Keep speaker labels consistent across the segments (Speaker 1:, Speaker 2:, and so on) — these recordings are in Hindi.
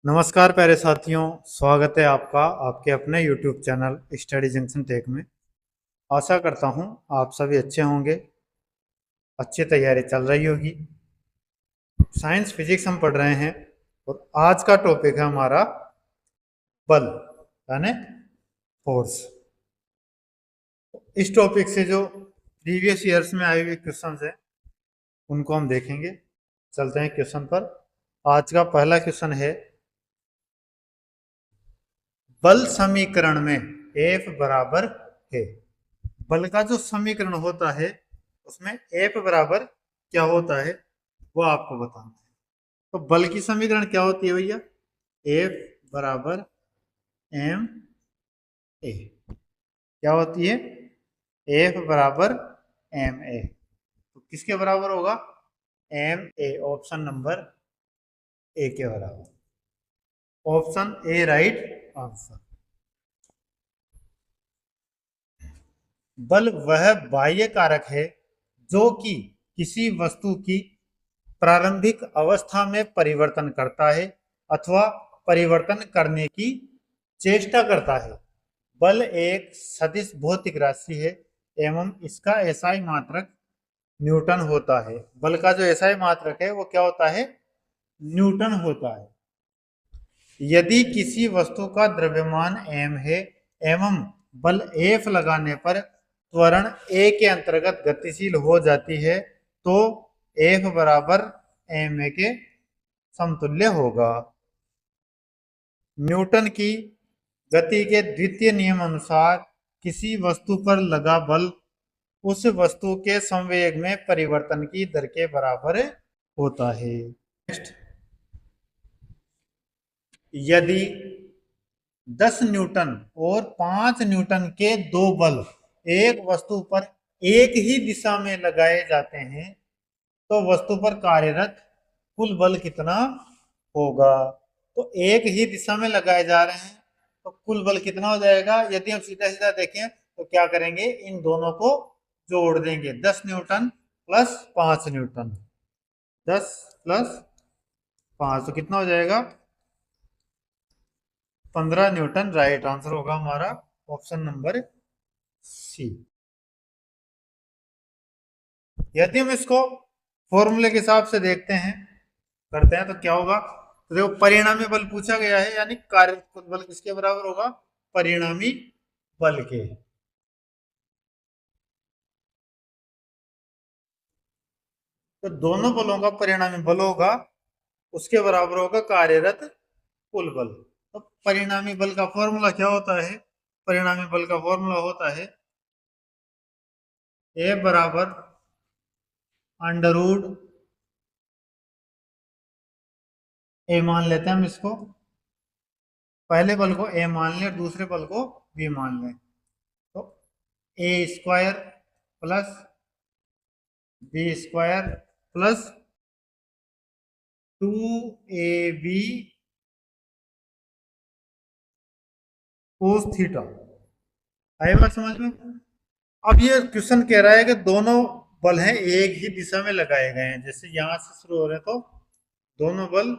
Speaker 1: नमस्कार प्यारे साथियों, स्वागत है आपका आपके अपने YouTube channel Study Junction Tech में। आशा करता हूं आप सभी अच्छे होंगे, अच्छी तैयारी चल रही होगी। साइंस फिजिक्स हम पढ़ रहे हैं और आज का टॉपिक है हमारा बल यानी फोर्स। इस टॉपिक से जो प्रीवियस ईयर्स में आए हुए क्वेश्चन हैं उनको हम देखेंगे। चलते हैं क्वेश्चन पर। आज का पहला क्वेश्चन है, बल समीकरण में F बराबर है। बल का जो समीकरण होता है उसमें F बराबर क्या होता है वो आपको बताना है। तो बल की समीकरण क्या होती है भैया? F बराबर एम ए। क्या होती है? F बराबर एम ए। तो किसके बराबर होगा? M A. Option number A के बराबर। Option A right answer. बल वह बाह्य कारक है जो कि किसी वस्तु की प्रारंभिक अवस्था में परिवर्तन करता है अथवा परिवर्तन करने की चेष्टा करता है। बल एक सदिश भौतिक राशि है एवं इसका एसआई मात्रक न्यूटन होता है। बल का जो एसआई मात्रक है वो क्या होता है? न्यूटन होता है। यदि किसी वस्तु का द्रव्यमान m है एवं बल F लगाने पर त्वरण a के अंतर्गत गतिशील हो जाती है तो F बराबर ma के समतुल्य होगा। न्यूटन की गति के द्वितीय नियम अनुसार किसी वस्तु पर लगा बल उस वस्तु के संवेग में परिवर्तन की दर के बराबर होता है। नेक्स्ट, यदि 10 न्यूटन और 5 न्यूटन के दो बल एक वस्तु पर एक ही दिशा में लगाए जाते हैं तो वस्तु पर कार्यरत कुल बल कितना होगा? तो एक ही दिशा में लगाए जा रहे हैं तो कुल बल कितना हो जाएगा? यदि हम सीधा सीधा देखें तो क्या करेंगे, इन दोनों को जोड़ देंगे। 10 न्यूटन प्लस 5 न्यूटन, 10 प्लस 5 तो कितना हो जाएगा? 15 न्यूटन। राइट आंसर होगा हमारा ऑप्शन नंबर सी। यदि हम इसको फॉर्मूले के हिसाब से देखते हैं करते हैं तो क्या होगा? तो देखो, परिणामी बल पूछा गया है यानी कार्य बल किसके बराबर होगा? परिणामी बल के। तो दोनों बलों का परिणामी बल होगा उसके बराबर होगा कार्यरत कुल बल। तो परिणामी बल का फॉर्मूला क्या होता है? परिणामी बल का फॉर्मूला होता है ए बराबर अंडर रूट ए, मान लेते हैं हम इसको, पहले बल को ए मान लें और दूसरे बल को बी मान लें। तो a square plus b square plus 2ab cos theta. आई बात समझ में? अब ये क्वेश्चन कह रहा है कि दोनों बल हैं एक ही दिशा में लगाए गए हैं। जैसे यहां से शुरू हो रहे हैं तो दोनों बल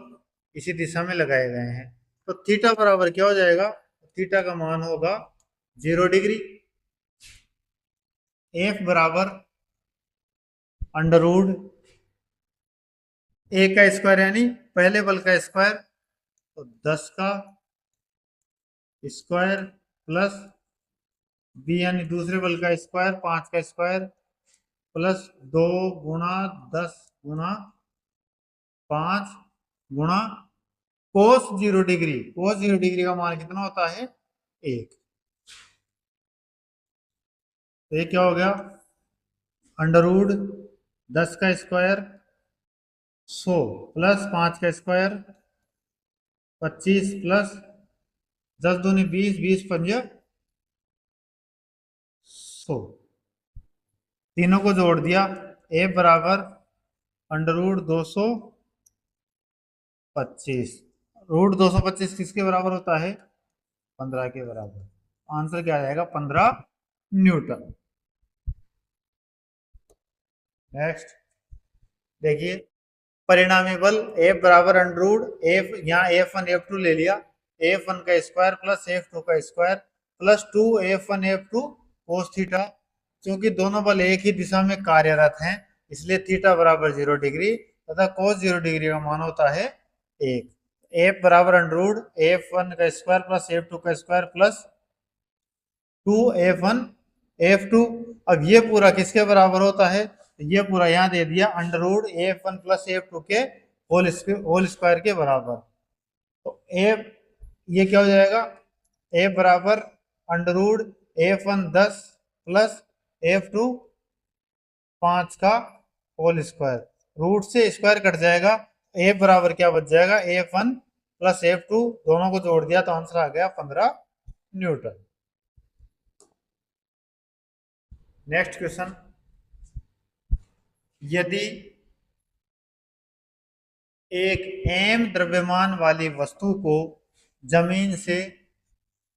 Speaker 1: इसी दिशा में लगाए गए हैं तो थीटा बराबर क्या हो जाएगा? थीटा का मान होगा 0 डिग्री। एफ बराबर अंडर रूट ए का स्क्वायर यानी पहले बल का स्क्वायर, तो 10 का स्क्वायर प्लस बी यानी दूसरे बल का स्क्वायर, 5 का स्क्वायर प्लस 2 गुणा 10 गुणा 5 गुणा cos 0 डिग्री। cos 0 डिग्री का मान कितना होता है? 1। तो ये क्या हो गया? अंडर रूट 10 का स्क्वायर 100 प्लस 5 का स्क्वायर 25 प्लस 10 दूनी 20, 20 पंजे 100। तीनों को जोड़ दिया। ए बराबर अंडर रूट 225। रूट 225 किसके बराबर होता है? 15 के बराबर। आंसर क्या आ जाएगा? 15 न्यूटन। नेक्स्ट देखिए, परिणामी बल F बराबर अंडर रूट एफ, यहाँ F1 F2 ले लिया, F1 का स्क्वायर प्लस F2 का square plus 2 F1 F2 cos theta. क्योंकि दोनों बल एक ही दिशा में कार्यरत हैं इसलिए थीटा बराबर 0 डिग्री तथा कोस 0 डिग्री का मान होता है 1। F बराबर अंडर रूट F1 का स्क्वायर प्लस F2 का स्क्वायर प्लस 2F1 F2। अब ये पूरा किसके बराबर होता है? ये पूरा यहाँ दे दिया under root F1 plus F2 के होल स्क्वायर के बराबर। तो F ये क्या हो जाएगा? F बराबर under root F1 10 plus F2 5 का होल स्क्वायर, रूट से स्क्वायर कट जाएगा, F बराबर क्या बच जाएगा? F1 प्लस F2 दोनों को जोड़ दिया तो आंसर आ गया 15 न्यूटन। नेक्स्ट क्वेश्चन, यदि एक m द्रव्यमान वाली वस्तु को जमीन से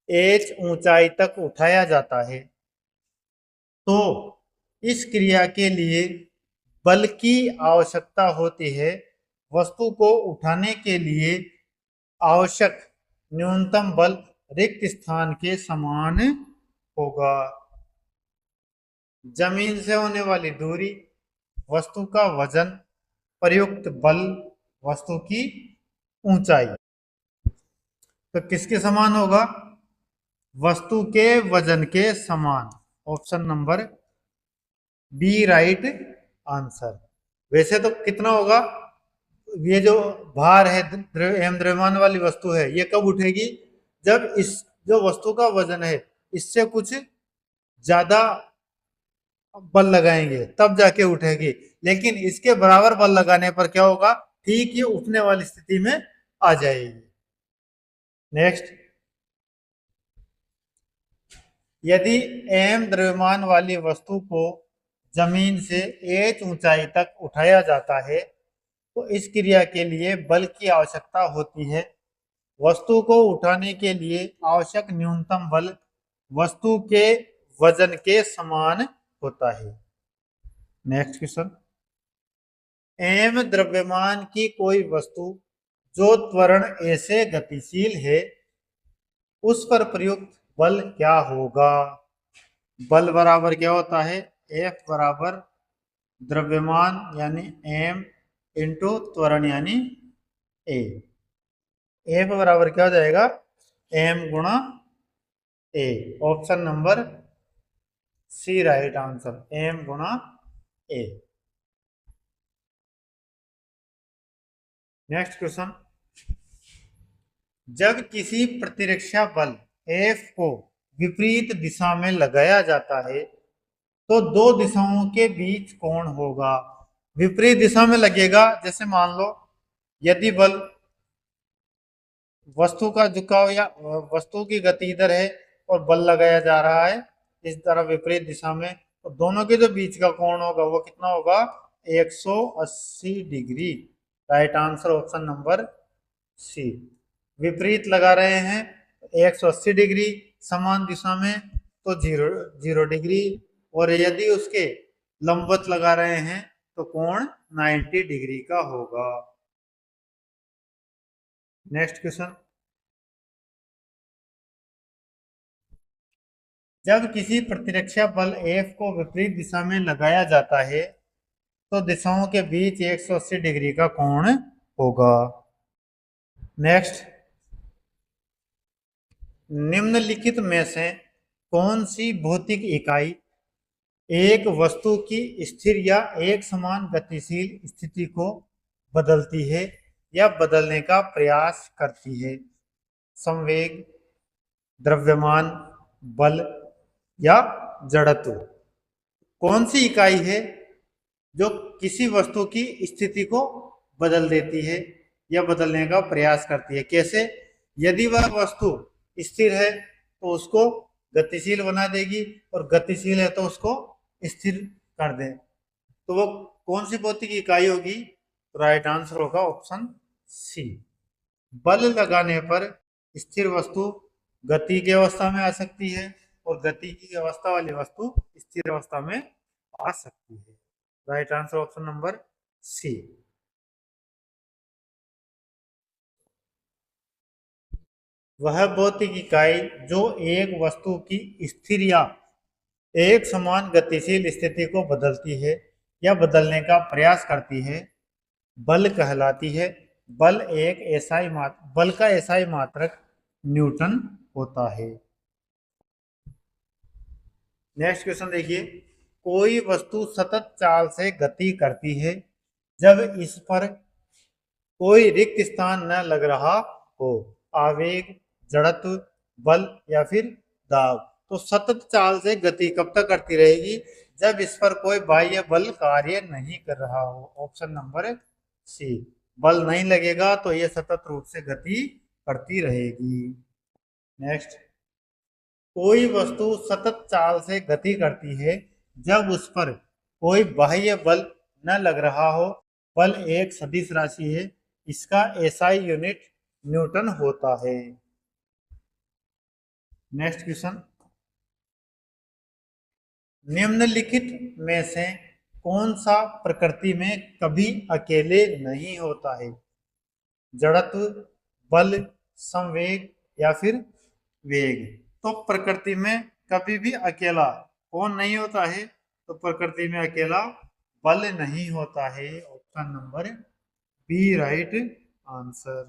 Speaker 1: h ऊंचाई तक उठाया जाता है तो इस क्रिया के लिए बल की आवश्यकता होती है। वस्तु को उठाने के लिए आवश्यक न्यूनतम बल रिक्त स्थान के समान होगा। जमीन से होने वाली दूरी, वस्तु का वजन, प्रयुक्त बल, वस्तु की ऊंचाई। तो किसके समान होगा? वस्तु के वजन के समान। Option number B right answer. वैसे तो कितना होगा? ये जो भार है एम द्रव्यमान वाली वस्तु है ये कब उठेगी? जब इस जो वस्तु का वजन है इससे कुछ ज्यादा बल लगाएंगे तब जाके उठेगी, लेकिन इसके बराबर बल लगाने पर क्या होगा? ठीक ये उठने वाली स्थिति में आ जाएगी। नेक्स्ट, यदि m द्रव्यमान वाली वस्तु को जमीन से h ऊंचाई तक उठाया जाता है तो इस क्रिया के लिए बल की आवश्यकता होती है। वस्तु को उठाने के लिए आवश्यक न्यूनतम बल वस्तु के वजन के समान होता है। नेक्स्ट क्वेश्चन, m द्रव्यमान की कोई वस्तु जो त्वरण a से गतिशील है उस पर प्रयुक्त बल क्या होगा? बल बराबर क्या होता है? F बराबर द्रव्यमान यानी m इंटू त्वरण यानी a। F बराबर क्या हो जाएगा? m गुणा a। Option number C right answer, m गुणा a। नेक्स्ट क्वेश्चन, जब किसी प्रतिरक्षा बल F को विपरीत दिशा में लगाया जाता है तो दो दिशाओं के बीच कोण होगा। विपरीत दिशा में लगेगा, जैसे मान लो यदि बल वस्तु का झुकाव या वस्तु की गति इधर है और बल लगाया जा रहा है इस तरह विपरीत दिशा में, तो दोनों के जो बीच का कोण होगा वो कितना होगा? 180 डिग्री। Right answer option number C. विपरीत लगा रहे हैं 180 डिग्री, समान दिशा में तो 0 डिग्री, और यदि उसके लंबवत लगा रहे हैं तो कोण 90 डिग्री का होगा। नेक्स्ट क्वेश्चन, जब किसी प्रतिरक्षा बल F को विपरीत दिशा में लगाया जाता है तो दिशाओं के बीच 180 डिग्री का कोण होगा। नेक्स्ट, निम्नलिखित में से कौन सी भौतिक इकाई एक वस्तु की स्थिर या एक समान गतिशील स्थिति को बदलती है या बदलने का प्रयास करती है? संवेग, द्रव्यमान, बल या जड़त्व। कौन सी इकाई है जो किसी वस्तु की स्थिति को बदल देती है या बदलने का प्रयास करती है? कैसे? यदि वह वस्तु स्थिर है तो उसको गतिशील बना देगी और गतिशील है तो उसको स्थिर कर दे, तो वो कौन सी भौतिक इकाई होगी? राइट आंसर होगा ऑप्शन सी। बल लगाने पर स्थिर वस्तु गति की अवस्था में आ सकती है और गति की अवस्था वाली वस्तु स्थिर अवस्था में आ सकती है। Right answer option number C. वह भौतिक इकाई जो एक वस्तु की स्थिर या एक समान गतिशील स्थिति को बदलती है या बदलने का प्रयास करती है, बल कहलाती है। बल का एसआई मात्रक न्यूटन होता है। नेक्स्ट क्वेश्चन देखिए, कोई वस्तु सतत चाल से गति करती है जब इस पर कोई रिक्त स्थान न लग रहा हो। आवेग, जड़त्व, बल या फिर दाब। तो सतत चाल से गति कब तक करती रहेगी? जब इस पर कोई बाह्य बल कार्य नहीं कर रहा हो। Option number C. बल नहीं लगेगा तो यह सतत रूप से गति करती रहेगी। नेक्स्ट, कोई वस्तु सतत चाल से गति करती है जब उस पर कोई बाह्य बल न लग रहा हो। बल एक सदिश राशि है, इसका एसआई यूनिट न्यूटन होता है। नेक्स्ट क्वेश्चन, निम्नलिखित में से कौन सा प्रकृति में कभी अकेले नहीं होता है? जड़त्व, बल, संवेग या फिर वेग। तो प्रकृति में कभी भी अकेला कौन नहीं होता है? तो प्रकृति में अकेला बल नहीं होता है। Option number B right answer.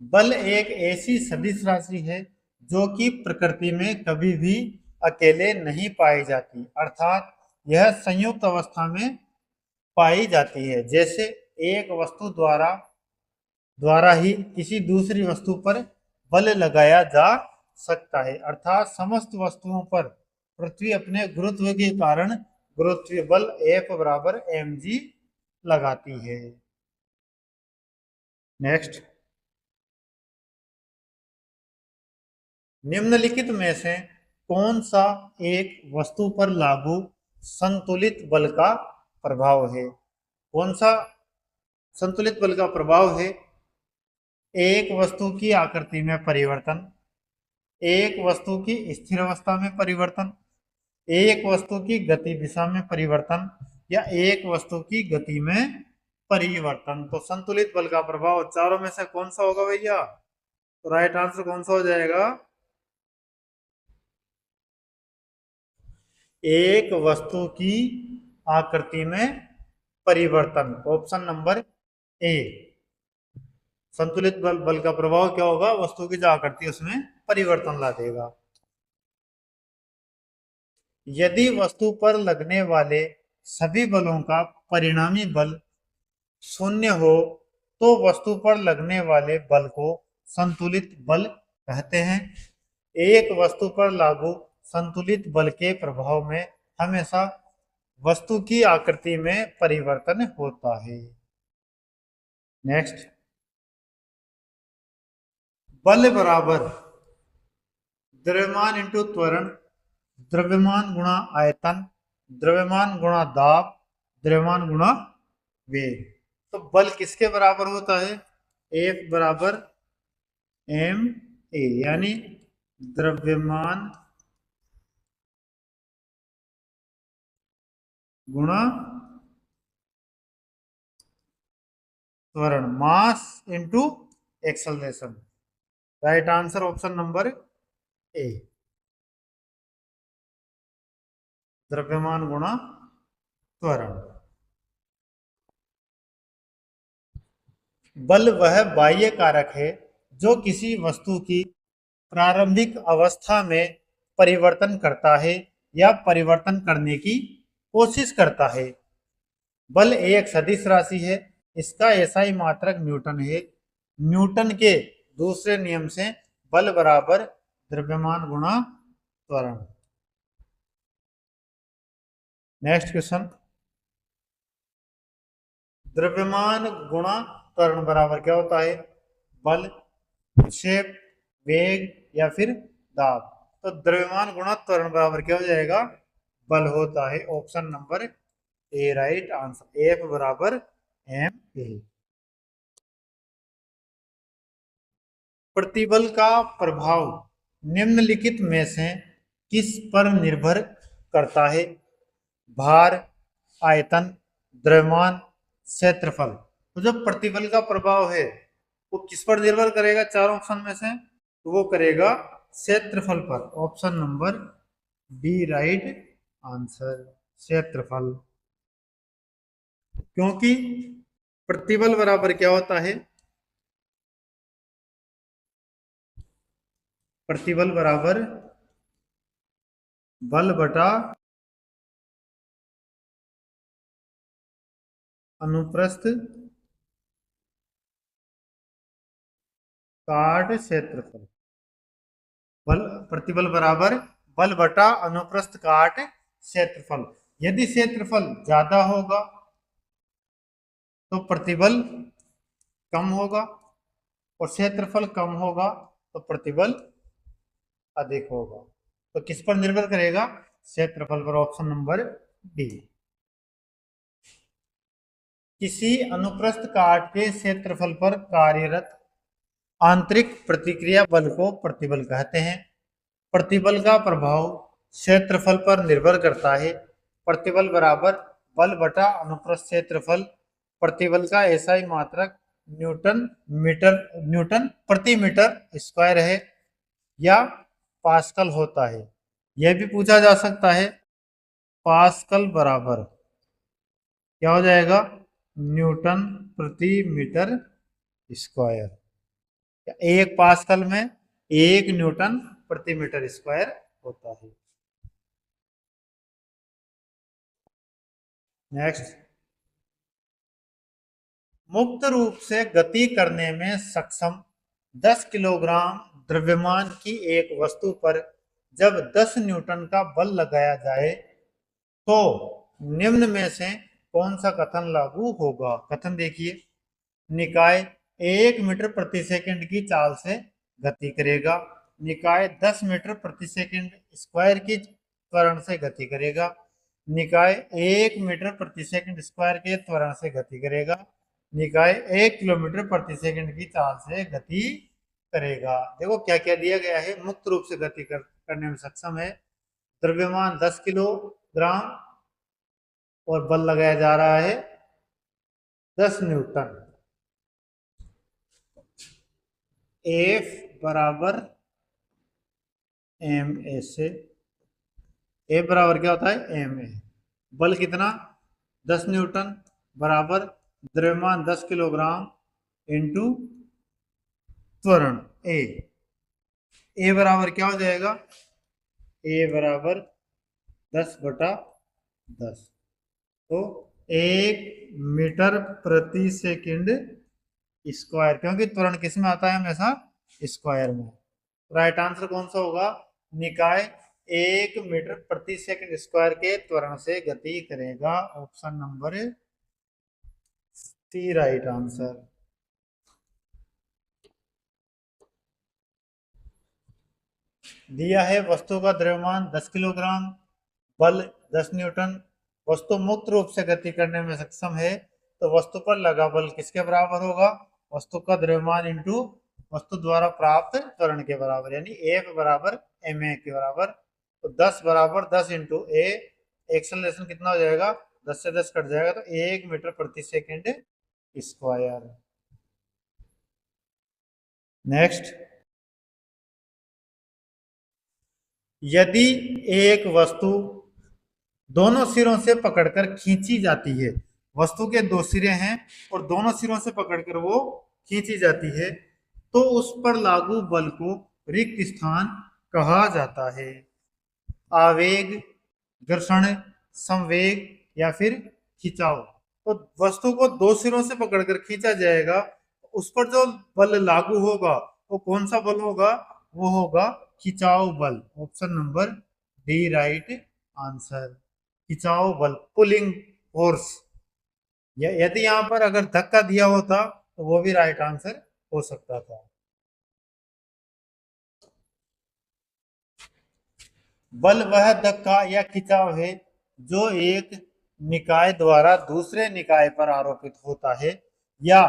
Speaker 1: बल एक ऐसी सदिश राशि है जो कि प्रकृति में कभी भी अकेले नहीं पाई जाती, अर्थात यह संयुक्त अवस्था में पाई जाती है। जैसे एक वस्तु द्वारा ही किसी दूसरी वस्तु पर बल लगाया जा सकता है, अर्थात समस्त वस्तुओं पर पृथ्वी अपने गुरुत्व के कारण गुरुत्वीय बल F बराबर mg लगाती है। नेक्स्ट, निम्नलिखित में से कौन सा एक वस्तु पर लागू संतुलित बल का प्रभाव है? कौन सा संतुलित बल का प्रभाव है? एक वस्तु की आकृति में परिवर्तन, एक वस्तु की स्थिर अवस्था में परिवर्तन, एक वस्तु की गति दिशा में परिवर्तन या एक वस्तु की गति में परिवर्तन। तो संतुलित बल का प्रभाव चारों में से कौन सा होगा भैया? तो राइट आंसर कौन सा हो जाएगा? एक वस्तु की आकृति में परिवर्तन। ऑप्शन नंबर ए। संतुलित बल का प्रभाव क्या होगा? वस्तु की जो आकृति उसमें परिवर्तन ला देगा। यदि वस्तु पर लगने वाले सभी बलों का परिणामी बल शून्य हो तो वस्तु पर लगने वाले बल को संतुलित बल कहते हैं। एक वस्तु पर लागू संतुलित बल के प्रभाव में हमेशा वस्तु की आकृति में परिवर्तन होता है। नेक्स्ट, बल बराबर द्रव्यमान इंटू त्वरण, द्रव्यमान गुणा आयतन, द्रव्यमान गुणा दाब, द्रव्यमान गुणा वेग। तो बल किसके बराबर होता है? F बराबर ma, यानी द्रव्यमान गुणा त्वरण, mass into acceleration. Right answer option number ए, द्रव्यमान गुणा त्वरण। बल वह बाह्य कारक है जो किसी वस्तु की प्रारंभिक अवस्था में परिवर्तन करता है या परिवर्तन करने की कोशिश करता है। बल एक सदिश राशि है, इसका एसआई मात्रक न्यूटन है। न्यूटन के दूसरे नियम से बल बराबर द्रव्यमान गुणा त्वरण। नेक्स्ट क्वेश्चन, द्रव्यमान गुणा त्वरण बराबर क्या होता है? बल, विक्षेप, वेग या फिर दाब। तो द्रव्यमान गुणा त्वरण बराबर क्या हो जाएगा? बल होता है। Option number A right answer. F बराबर ma। प्रतिबल का प्रभाव निम्नलिखित में से किस पर निर्भर करता है? भार, आयतन, द्रव्यमान, क्षेत्रफल। तो जो प्रतिबल का प्रभाव है वो किस पर निर्भर करेगा? चार ऑप्शन में से तो वो करेगा क्षेत्रफल पर। Option number B right answer, क्षेत्रफल। क्योंकि प्रतिबल बराबर क्या होता है? प्रतिबल बराबर बल बटा अनुप्रस्थ काट क्षेत्रफल। बल प्रतिबल बराबर बल बटा अनुप्रस्थ काट क्षेत्रफल। यदि क्षेत्रफल ज्यादा होगा तो प्रतिबल कम होगा, और क्षेत्रफल कम होगा तो प्रतिबल अधिक होगा। तो किस पर निर्भर करेगा? क्षेत्रफल पर। Option number D. किसी अनुप्रस्थ काट के क्षेत्रफल पर कार्यरत आंतरिक प्रतिक्रिया बल को प्रतिबल कहते हैं। प्रतिबल का प्रभाव क्षेत्रफल पर निर्भर करता है। प्रतिबल बराबर बल बटा अनुप्रस्थ क्षेत्रफल। प्रतिबल का एसआई मात्रक न्यूटन प्रति मीटर स्क्वायर है या पास्कल होता है। यह भी पूछा जा सकता है। पास्कल बराबर क्या हो जाएगा? न्यूटन प्रति मीटर स्क्वायर। एक पास्कल में 1 न्यूटन प्रति मीटर स्क्वायर होता है। नेक्स्ट, मुक्त रूप से गति करने में सक्षम 10 किलोग्राम द्रव्यमान की एक वस्तु पर जब 10 न्यूटन का बल लगाया जाए तो निम्न में से कौन सा कथन लागू होगा? कथन देखिए। निकाय 1 मीटर प्रति सेकंड की चाल से गति करेगा। निकाय 10 मीटर प्रति सेकंड स्क्वायर की त्वरण से गति करेगा। निकाय 1 मीटर प्रति सेकंड स्क्वायर के त्वरण से गति करेगा। निकाय 1 किलोमीटर प्रति सेकंड की चाल से गति करेगा। देखो क्या क्या दिया गया है। मुक्त रूप से गति करने में सक्षम है, द्रव्यमान 10 किलोग्राम और बल लगाया जा रहा है 10 न्यूटन। एफ बराबर एम ए से, एफ बराबर क्या होता है? M A. बल कितना? 10 न्यूटन बराबर द्रव्यमान 10 किलोग्राम इंटू त्वरण ए। ए बराबर क्या हो जाएगा? ए बराबर 10 बटा 10। तो 1 मीटर प्रति सेकंड स्क्वायर, क्योंकि त्वरण किस में आता है? हमेशा स्क्वायर में। राइट आंसर कौन सा होगा? निकाय 1 मीटर प्रति सेकंड स्क्वायर के त्वरण से गति करेगा। Option number C right answer. दिया है वस्तु का द्रव्यमान 10 किलोग्राम, बल 10 न्यूटन, वस्तु मुक्त रूप से गति करने में सक्षम है, तो वस्तु पर लगा बल किसके बराबर होगा? वस्तु का द्रव्यमान इंटू वस्तु द्वारा प्राप्त त्वरण के बराबर, यानी एफ बराबर एम ए के बराबर। तो 10 बराबर 10 इंटू ए, एक्सेलरेशन कितना हो जाएगा? 10 से 10 कट जाएगा, तो 1 मीटर प्रति सेकंड स्क्वायर। नेक्स्ट, यदि एक वस्तु दोनों सिरों से पकड़कर खींची जाती है, वस्तु के 2 सिरे हैं और दोनों सिरों से पकड़कर वो खींची जाती है, तो उस पर लागू बल को रिक्त स्थान कहा जाता है। आवेग, घर्षण, संवेग या फिर खिंचाव। तो वस्तु को 2 सिरों से पकड़कर खींचा जाएगा, उस पर जो बल लागू होगा वो कौन सा बल होगा? वो होगा खिंचाव बल। Option number D right answer, खिंचाव बल, पुलिंग फोर्स। यदि यहां पर अगर धक्का दिया होता तो वो भी राइट आंसर हो सकता था। बल वह धक्का या खिंचाव है जो एक निकाय द्वारा दूसरे निकाय पर आरोपित होता है, या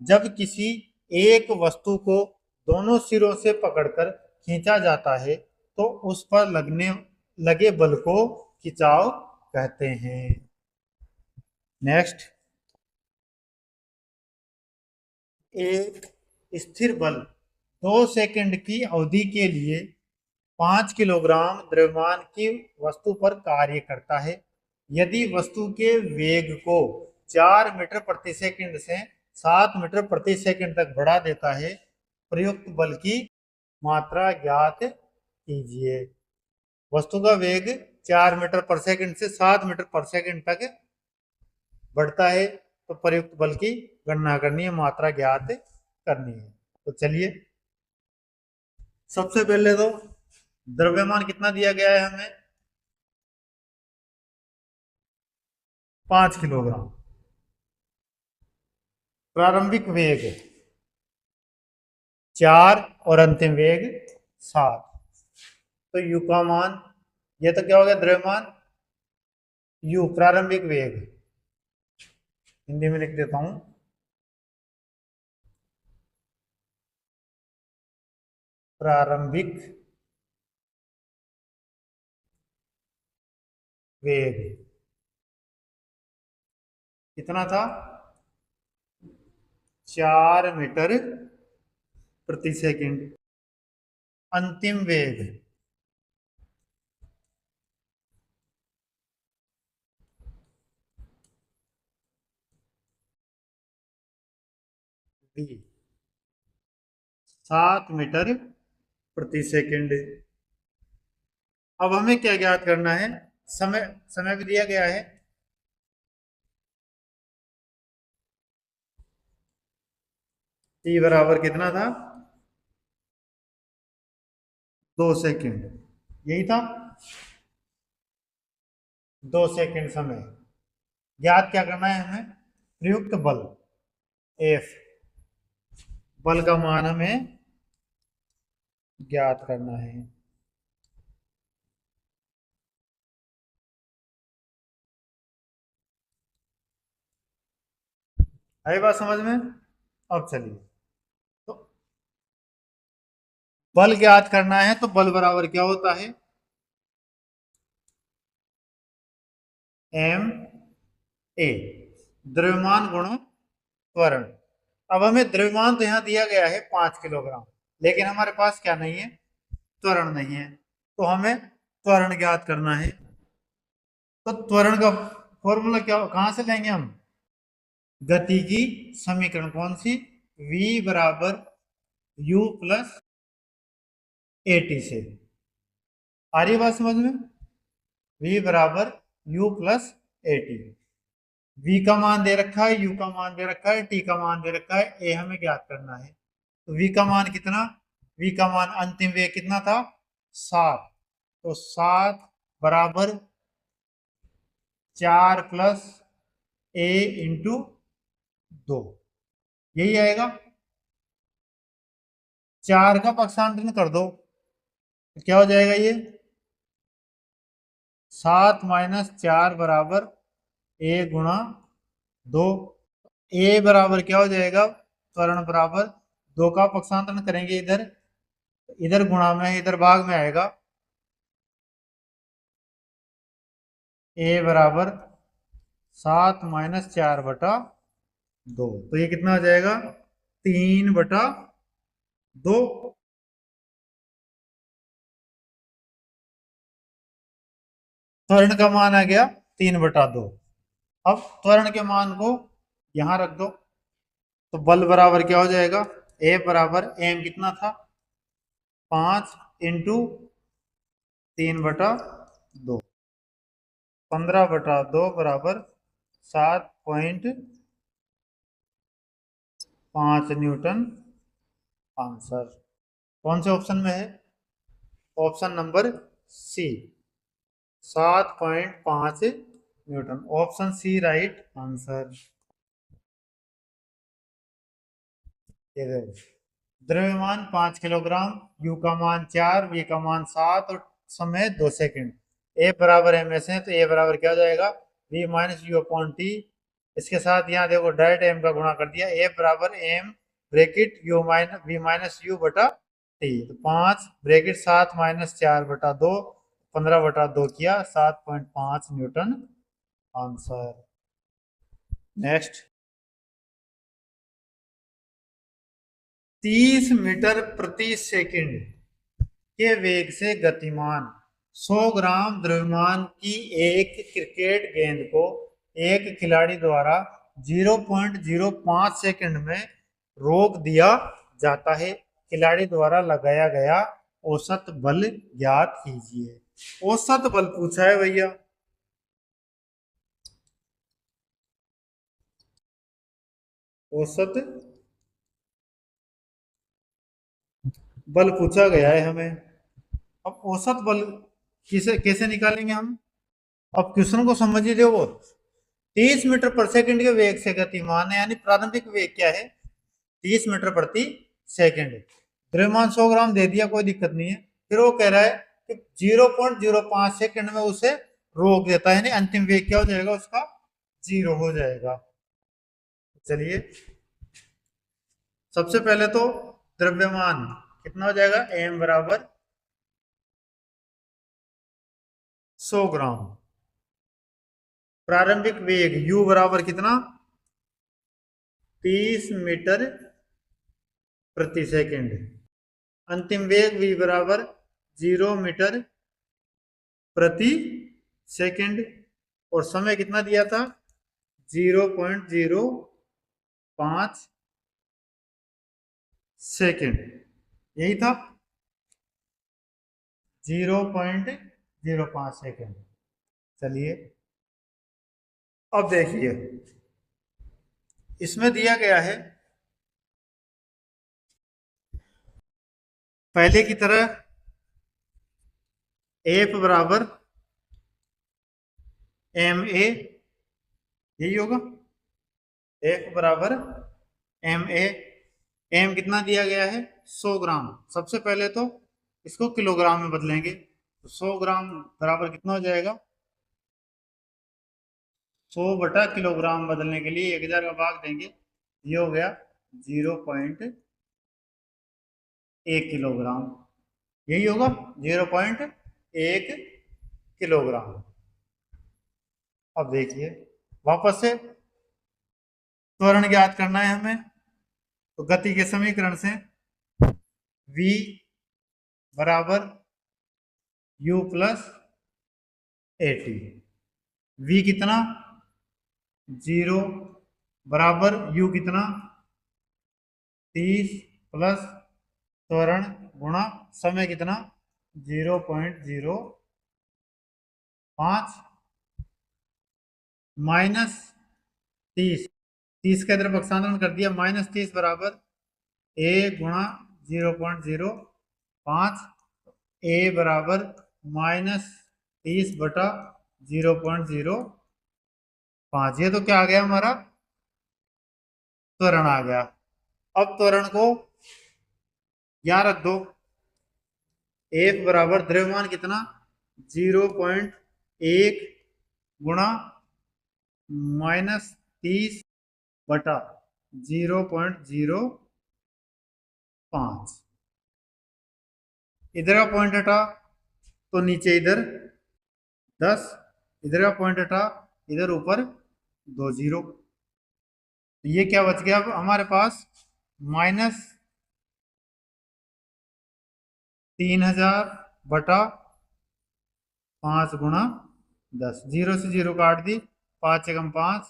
Speaker 1: जब किसी एक वस्तु को दोनों सिरों से पकड़कर खींचा जाता है तो उस पर लगे बल को खिंचाव कहते हैं। नेक्स्ट, एक स्थिर बल 2 सेकंड की अवधि के लिए 5 किलोग्राम द्रव्यमान की वस्तु पर कार्य करता है। यदि वस्तु के वेग को 4 मीटर प्रति सेकंड से 7 मीटर प्रति सेकंड तक बढ़ा देता है, प्रयुक्त बल की मात्रा ज्ञात कीजिए। वस्तु का वेग 4 मीटर पर सेकंड से 7 मीटर पर सेकंड तक बढ़ता है, तो प्रयुक्त बल की गणना करनी है, मात्रा ज्ञात करनी है। तो चलिए, सबसे पहले तो द्रव्यमान कितना दिया गया है हमें, 5 किलोग्राम। प्रारंभिक वेग 4 और अंतिम वेग 7। तो यू का मान, ये तो क्या हो गया, द्रव्यमान, यू प्रारंभिक वेग, हिंदी में लिख देता हूं, प्रारंभिक वेग कितना था, 4 मीटर प्रति सेकंड। अंतिम वेग v 7 मीटर प्रति सेकंड। अब हमें क्या ज्ञात करना है, समय, समय भी दिया गया है, t बराबर कितना था, 2 सेकंड, यही था, 2 सेकंड समय। ज्ञात क्या करना है हमें, प्रयुक्त बल F, बल का मान हमें ज्ञात करना है। आई बात समझ में। अब चलिए, तो बल ज्ञात करना है, तो बल बराबर क्या होता है, एम ए, द्रव्यमान गुणा त्वरण। अब हमें द्रव्यमान तो यहां दिया गया है 5 किलोग्राम, लेकिन हमारे पास क्या नहीं है, त्वरण नहीं है, तो हमें त्वरण ज्ञात करना है। तो त्वरण का फॉर्मूला क्या, कहां से लेंगे हम, गति की समीकरण कौन सी, v बराबर u प्लस at से। आ रही बात समझ में, v बराबर u प्लस at। v का मान दे रखा है, u का मान दे रखा है, t का मान दे रखा है, a हमें ज्ञात करना है। तो v का मान कितना, v का मान अंतिम वेग कितना था, 7। तो 7 बराबर 4 प्लस a इंटू 2, यही आएगा। 4 का पक्षांतरण कर दो, तो क्या हो जाएगा ये, 7 - 4 बराबर a गुणा 2। a बराबर क्या हो जाएगा, त्वरण बराबर 2 का पक्षांतरण करेंगे इधर, इधर गुणा में, इधर भाग में आएगा, a बराबर 7 - 4/2। तो ये कितना हो जाएगा, 3/2। त्वरण का मान आ गया 3/2। अब त्वरण के मान को यहां रख दो, तो बल बराबर क्या हो जाएगा, ए बराबर एम कितना था, 5 इंटू 3/2, 15/2 बराबर 7.5 न्यूटन। आंसर कौन से ऑप्शन में है, option number C, 7.5 newton, option C right answer. द्रव्यमान 5 किलोग्राम, यू का मान 4, वी का मान 7 और समय 2 सेकंड। ए बराबर एम एस है, तो ए बराबर क्या हो जाएगा, V minus you upon T. इसके साथ यहाँ देखो डायरेक्ट एम का गुणा कर दिया, ए बराबर M bracket U minus V minus U बटा टी। तो 5 ब्रेकेट 7 - 4/2, 15/2 किया, 7.5 न्यूटन आंसर। नेक्स्ट, 30 मीटर प्रति सेकंड के वेग से गतिमान 100 ग्राम द्रव्यमान की एक क्रिकेट गेंद को एक खिलाड़ी द्वारा 0.05 सेकंड में रोक दिया जाता है। खिलाड़ी द्वारा लगाया गया औसत बल ज्ञात कीजिए। औसत बल पूछा है भैया। औसत बल पूछा गया है हमें। अब औसत बल किसे कैसे निकालेंगे हम? अब क्वेश्चन को समझिए। वो 30 मीटर पर सेकंड के वेग से गतिमान है, यानी प्रारंभिक वेग क्या है? 30 मीटर प्रति सेकंड। द्रव्यमान 100 ग्राम दे दिया, कोई दिक्कत नहीं है। फिर वो कह रहा है कि 0.05 सेकंड में उसे रोक देता है, यानी अंतिम वेग क्या हो जाएगा उसका? 0 हो जाएगा। चलिए सबसे पहले तो द्रव्यमान कितना हो जाएगा? m बराबर 100 ग्राम। प्रारंभिक वेग u बराबर कितना? 30 मीटर प्रति सेकंड। अंतिम वेग v बराबर 0 मीटर प्रति सेकंड। और समय कितना दिया था? 0.05 सेकंड, यही था 0.05 सेकंड। चलिए अब देखिए, इसमें दिया गया है पहले की तरह एफ बराबर एम ए, यही होगा। एफ बराबर एम ए। एम कितना दिया गया है? 100 ग्राम। सबसे पहले तो इसको किलोग्राम में बदलेंगे, तो 100 ग्राम बराबर कितना हो जाएगा? 100 बटा किलोग्राम बदलने के लिए 1000 का भाग देंगे, ये हो गया 0.1 किलोग्राम। यही होगा 0.1 किलोग्राम। अब देखिए वापस से त्वरण ज्ञात करना है हमें, तो गति के समीकरण से v बराबर u प्लस at। v कितना? 0 बराबर u कितना? 30 प्लस त्वरण गुणा समय कितना? 0.05 माइनस 30 का इधर पक्षांतरण कर दिया, -30 बराबर a गुणा 0.05। a बराबर -30 बटा 0.05। ये तो क्या आ गया हमारा? त्वरण आ गया। अब त्वरण को यहाँ रख दो। F बराबर द्रव्यमान कितना? 0.1 गुणा -30 बटा 0.05। इधर का पॉइंट हटा तो नीचे इधर 10, इधर का पॉइंट हटा इधर ऊपर 2 0। तो ये क्या बच गया अब हमारे पास? -3000 बटा 5 गुणा 10। 0 से 0 काट दी, 5 एकम 5,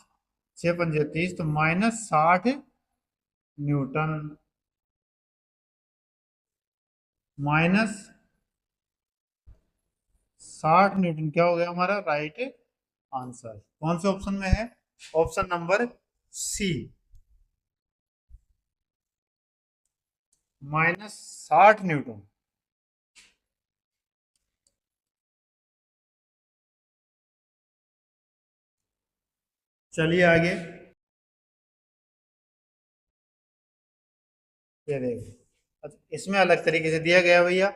Speaker 1: 6 पंजे 30, तो -60 न्यूटन। -60 न्यूटन क्या हो गया हमारा राइट आंसर? कौन से ऑप्शन में है? Option number C, -60 newton. चलिए आगे, ये देखो इसमें अलग तरीके से दिया गया भैया।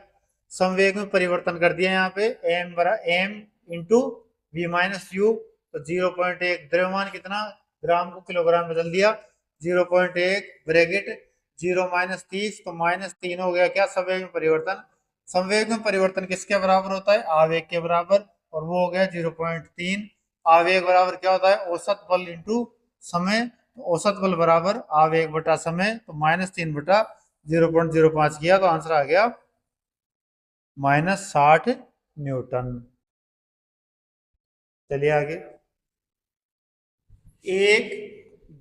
Speaker 1: संवेग में परिवर्तन कर दिया यहाँ पे, एम बरा M into V minus U. तो 0.1 द्रव्यमान कितना? ग्राम को किलोग्राम बदल दिया, 0.1 ब्रैकेट 0 -30, तो -3 हो गया क्या संवेग में परिवर्तन? संवेग में परिवर्तन किसके बराबर होता है? आवेग के बराबर, और वो हो गया 0.3। आवेग बराबर क्या होता है? औसत बल इंटू समय। औसत बल बराबर आवेग बटा समय, तो -3 बटा 0.05 किया तो आंसर आ गया -60 न्यूटन। चलिए आगे। एक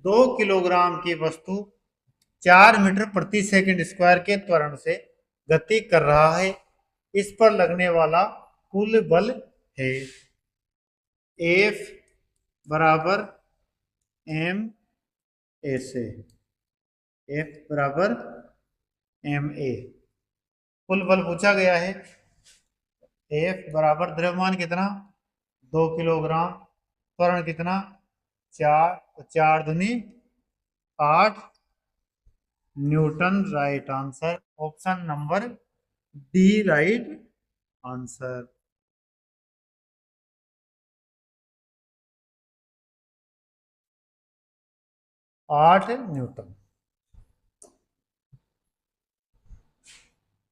Speaker 1: 2 किलोग्राम की वस्तु 4 मीटर प्रति सेकंड स्क्वायर के त्वरण से गति कर रहा है। इस पर लगने वाला कुल बल है F बराबर m a से। F बराबर m a कुल बल पूछा गया है। F बराबर द्रव्यमान कितना 2 किलोग्राम, त्वरण कितना 4, तो 4 दूनी 8 Newton. Right answer option number D right answer. 8 Newton.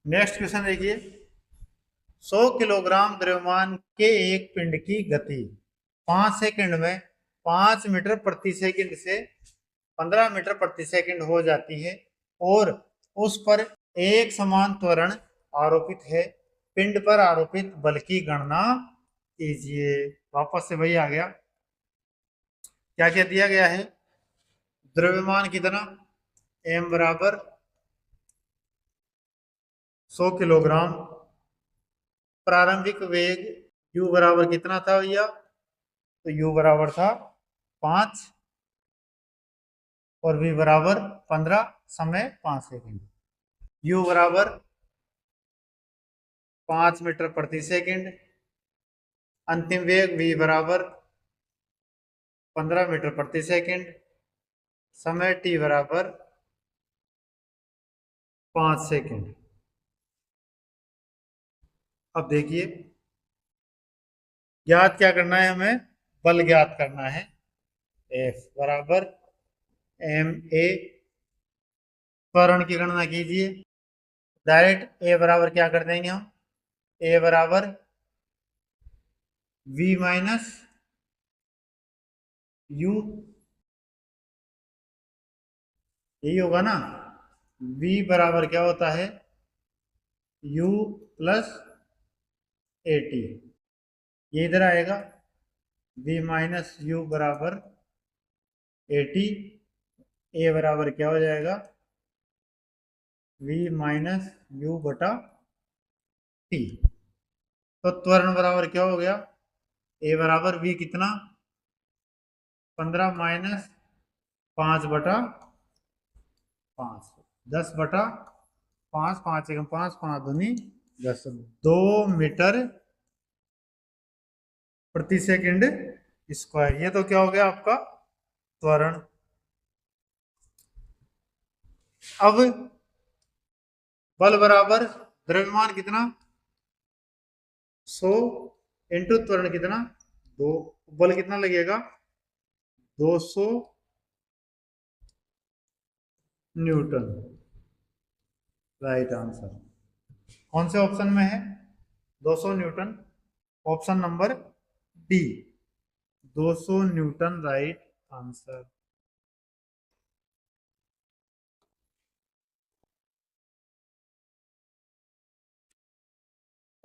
Speaker 1: Next question देखिए। 100 किलोग्राम द्रव्यमान के एक पिंड की गति 5 सेकंड में 5 मीटर प्रति सेकंड से 15 मीटर प्रति सेकंड हो जाती है और उस पर एक समान त्वरण आरोपित है। पिंड पर आरोपित बल की गणना कीजिए। वापस से वही आ गया। क्या क्या दिया गया है? द्रव्यमान कितना m बराबर 100 किलोग्राम, प्रारंभिक वेग u बराबर कितना था भैया? तो u बराबर था 5 और v बराबर 15, समय 5 सेकंड। u बराबर 5 मीटर प्रति सेकंड, अंतिम वेग v बराबर 15 मीटर प्रति सेकंड, समय t बराबर 5 सेकंड। अब देखिए ज्ञात क्या करना है, हमें बल ज्ञात करना है। F बराबर m a, त्वरण की गणना कीजिए। डायरेक्ट a बराबर क्या कर देंगे हम? a बराबर v माइनस u, यही होगा ना। v बराबर क्या होता है? u प्लस at, ये इधर आएगा। v माइनस u बराबर at, a बराबर क्या हो जाएगा? v माइनस u बटा t। तो त्वरण बराबर क्या हो गया? a बराबर v कितना 15 माइनस 5 बटा 5, 10 बटा 5, 5 एकम 5, 5 दूनी 10, 2 मीटर प्रति सेकंड स्क्वायर। ये तो क्या हो गया आपका त्वरण। अब बल बराबर द्रव्यमान कितना 100 इंटू त्वरण कितना 2, बल कितना लगेगा 200 न्यूटन। राइट आंसर कौन से ऑप्शन में है? 200 Newton, option number D 200 Newton. Right answer.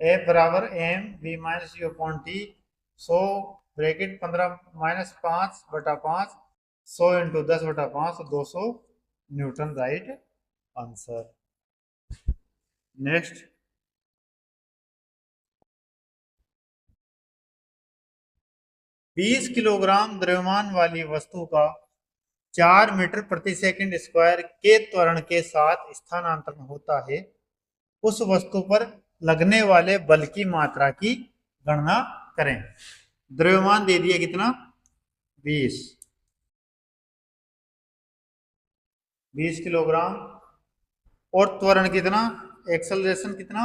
Speaker 1: F बराबर m v minus you upon T, 100 bracket 15 minus 5 बटा 5, 100 इंटू 10 बटा 5, 200 Newton. Right answer. Next. 20 kilogram द्रव्यमान वाली वस्तु का 4 मीटर प्रति सेकंड स्क्वायर के त्वरण के साथ स्थानांतरण होता है। उस वस्तु पर लगने वाले बल की मात्रा की गणना करें। द्रव्यमान दे दिया कितना 20 किलोग्राम, और त्वरण कितना, एक्सेलरेशन कितना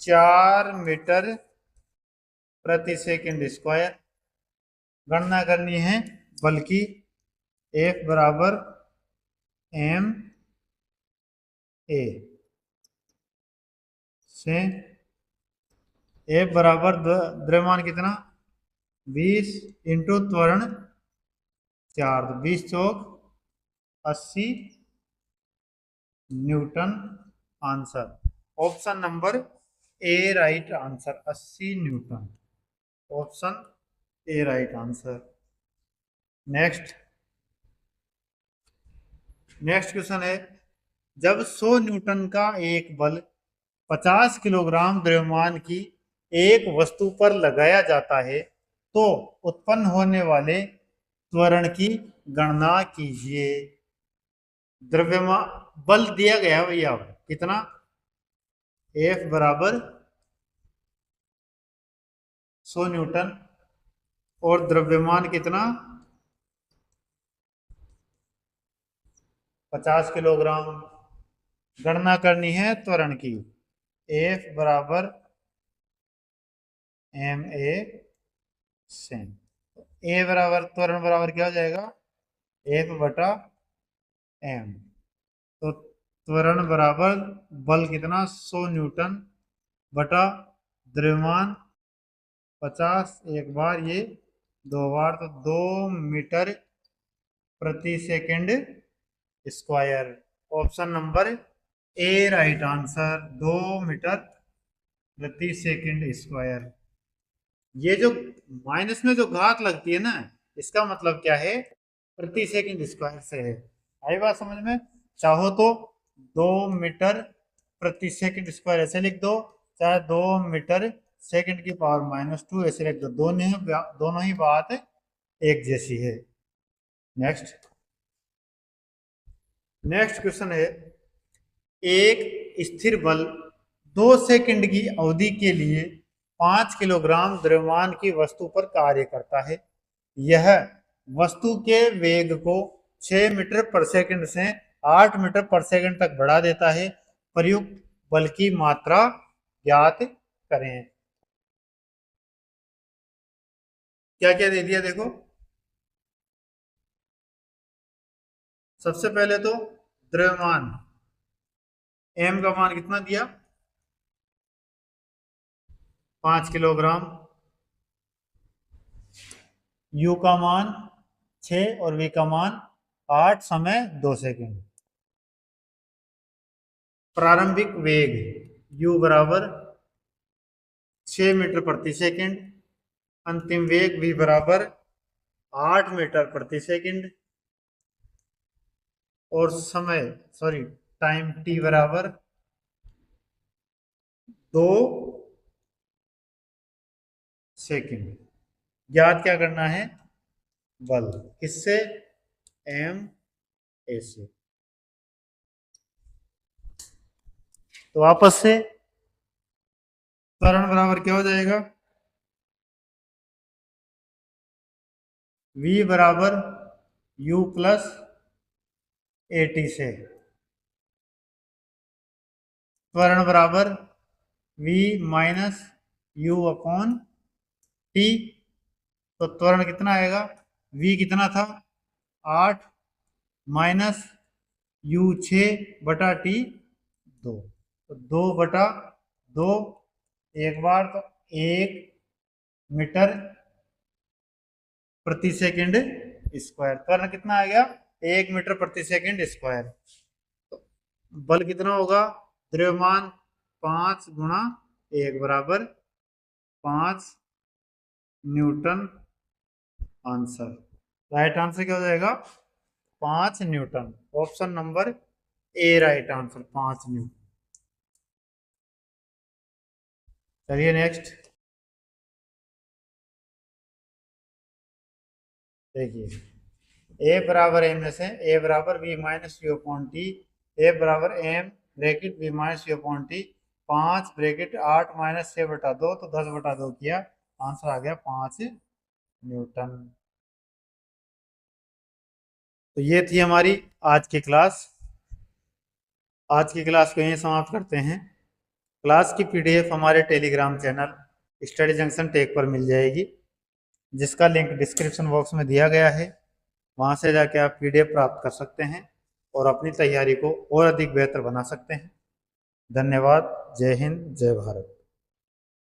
Speaker 1: 4 मीटर प्रति सेकंड स्क्वायर। गणना करनी है बल की। F बराबर m a से F बराबर द्रव्यमान कितना 20 इंटू त्वरण 4, 20 चौक 80 Newton answer. Option number A right answer, 80 Newton. Option A right answer. Next next question है, जब 100 न्यूटन का एक बल 50 किलोग्राम द्रव्यमान की एक वस्तु पर लगाया जाता है तो उत्पन्न होने वाले त्वरण की गणना कीजिए। द्रव्यमान बल दिया गया भैया, कितना? F बराबर 100 न्यूटन और द्रव्यमान कितना? 50 किलोग्राम। गणना करनी है त्वरण की। F बराबर ma सेम। ए बराबर त्वरण बराबर क्या हो जाएगा? F बटा m। तो त्वरण बराबर बल कितना? 100 न्यूटन बटा द्रव्यमान 50, एक बार ये 2 बार, तो 2 मीटर प्रति second square. Option number A right answer, 2 metre प्रति सेकंड स्क्वायर। ये जो माइनस में जो घात लगती है ना, इसका मतलब क्या है? प्रति सेकंड स्क्वायर से है। आई बात समझ में? चाहो तो 2 मीटर प्रति सेकंड स्क्वायर ऐसे लिख दो, चाहे 2 मीटर सेकंड की पावर -2 ऐसे लिख दो, दोनों ही बात एक जैसी है। नेक्स्ट क्वेश्चन है, एक स्थिर बल 2 सेकंड की अवधि के लिए 5 किलोग्राम द्रव्यमान की वस्तु पर कार्य करता है। यह वस्तु के वेग को 6 मीटर पर सेकंड से 8 मीटर पर सेकंड तक बढ़ा देता है। प्रयुक्त बल की मात्रा ज्ञात करें। क्या क्या दे दिया देखो। सबसे पहले तो द्रव्यमान m का मान कितना दिया? 5 किलोग्राम। u का मान 6 और v का मान 8, समय 2 सेकंड। प्रारंभिक वेग u बराबर 6 मीटर प्रति सेकंड। अंतिम वेग v बराबर 8 मीटर प्रति सेकंड। और टाइम t बराबर 2 सेकंड। ज्ञात क्या करना है? बल। किससे? m a से। तो वापस से त्वरण बराबर क्या हो जाएगा? v बराबर u प्लस at से। त्वरण बराबर v minus u upon t। तो त्वरण कितना आएगा? v कितना था? 8 माइनस u 6 बटा t 2। तो 2 बटा 2, एक बार, तो 1 मीटर प्रति सेकंड स्क्वायर। त्वरण कितना आ गया? 1 मीटर प्रति सेकंड स्क्वायर। तो बल कितना होगा? द्रव्यमान 5 गुणा 1 बराबर 5 न्यूटन। आंसर राइट आंसर क्या हो जाएगा? 5 newton. Option number A right answer, 5 newton. चलिए नेक्स्ट देखिए, ए बराबर एम में से ए बराबर v minus you upon t, a बराबर m bracket v minus you upon t, 5 bracket 8 minus 6 बटा 2, तो 10 बटा 2 किया, आंसर आ गया 5 न्यूटन। तो ये थी हमारी आज की क्लास। आज की क्लास को यहीं समाप्त करते हैं। क्लास की पीडीएफ हमारे Telegram channel Study Junction Tech पर मिल जाएगी, जिसका लिंक डिस्क्रिप्शन बॉक्स में दिया गया है। वहां से जाके आप पीडीएफ प्राप्त कर सकते हैं और अपनी तैयारी को और अधिक बेहतर बना सकते हैं। धन्यवाद। जय हिंद, जय भारत।